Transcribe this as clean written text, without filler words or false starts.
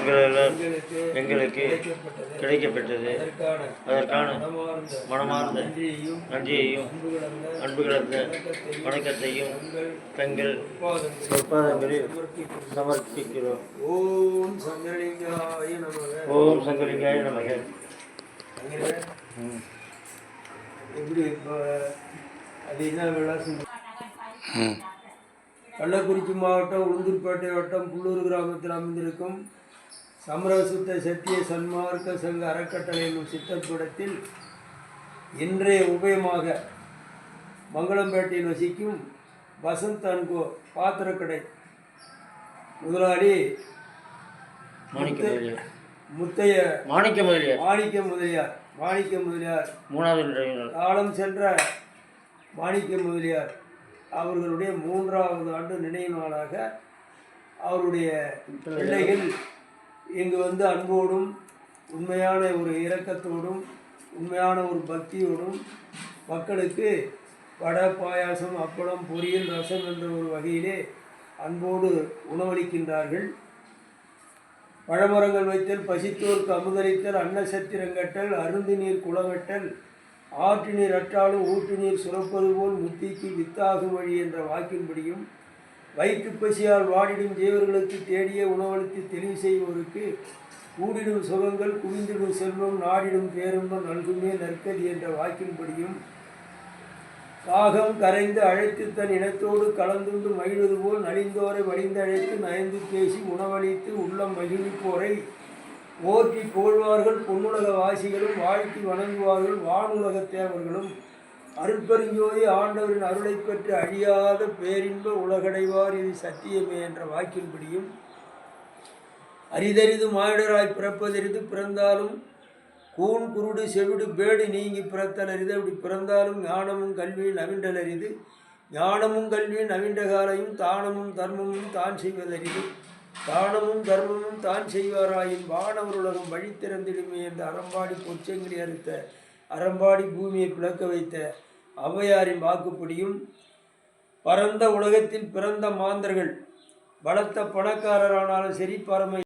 உங்களால் எங்களுக்கு கிடைக்கப்பட்டது. அதற்கான மனமார்ந்த நன்றியையும் அன்பு கலந்த வணக்கத்தையும் தங்கள் பொற்பாதங்களில் சமர்ப்பிக்கிறோம். ஓம் சங்கரலிங்காய நமக. ஓம் சங்கரலிங்காய நமக. எப்படி அது என்ன விளாசம்? கள்ளக்குறிச்சி மாவட்டம் உளுந்தூர்பேட்டை வட்டம் புல்லூர் கிராமத்தில் அமைந்திருக்கும் சமரசுத்த சத்திய சன்மார்க்க சங்க அறக்கட்டளை என்னும் சித்தப்படத்தில் இன்றைய உபயமாக மங்களம்பேட்டையில் வசிக்கும் வசந்த் அன்கோ பாத்திரக்கடை முதலாளி மாணிக்க முதலியார் காலம் சென்ற மாணிக்க முதலியார் அவர்களுடைய 3வது ஆண்டு நினைவு நாளாக அவருடைய பிள்ளைகள் இங்கு வந்து அன்போடும் உண்மையான ஒரு இரக்கத்தோடும் உண்மையான ஒரு பக்தியோடும் மக்களுக்கு வடை, பாயாசம், அப்பளம், பொரியல், ரசம் என்ற ஒரு வகையிலே அன்போடு உணவளிக்கின்றார்கள். பழமரங்கள் வைத்தல், பசித்தோருக்கு அமுதளித்தல், அன்னசத்திரங்கட்டல், அருந்து நீர் குளங்கட்டல், ஆற்று நீர் அற்றாலும் ஊற்று நீர் சுரப்பது போல் முத்திக்கு வித்தாகும் வழி என்ற வாக்கின்படியும் வயிற்று பசியால் வாடிடும் ஜீவர்களுக்கு தேடிய உணவளித்து தெளிவு செய்வோருக்கு கூடிடும் சுகங்கள், குவிந்திடும் செல்வம், நாடிடும் பேரும்பம் நல்குமே நற்கதி என்ற வாக்கின்படியும் காகம் கரைந்து அழைத்து தன் இனத்தோடு கலந்துண்டு மகிழ்வது போல் நலிந்தோரை வடிந்து அழைத்து நயந்து பேசி உணவளித்து உள்ளம் மகிழ்விப்போரை ஓற்றி புகழ்வார்கள். பொன்னுலக வாசிகளும் வாழ்த்தி வணங்குவார்கள். வானுலக தேவர்களும் அருட்பெருஞ்சோதி ஆண்டவரின் அருளை பெற்று அழியாத பேரின்ப உலகடைவார், இது சத்தியமே என்ற வாக்கின்படியும் அரிதறிது மானிடராய் பிறப்பதறிது, பிறந்தாலும் கூன் குருடு செவிடு பேடு நீங்கி பிறத்தல் அரிது. அப்படி பிறந்தாலும் ஞானமும் கல்வியும் நவின்றல் அரிது. ஞானமும் கல்வியும் நவின்ற காலையும் தானமும் தர்மமும் தான் செய்வதறிது. தானமும் தர்மமும் தான் செய்வாராயின் வானவர் உலகம் வழி திறந்திடுமே என்ற அறம்பாடி பொச்சங்களை அறுத்த அறம்பாடி பூமியை பிளக்க வைத்த ஔவையாரின் வாக்குப்படியும் பரந்த உலகத்தில் பிறந்த மாந்தர்கள் பலத்த பணக்காரரானாலும் சரி, பரம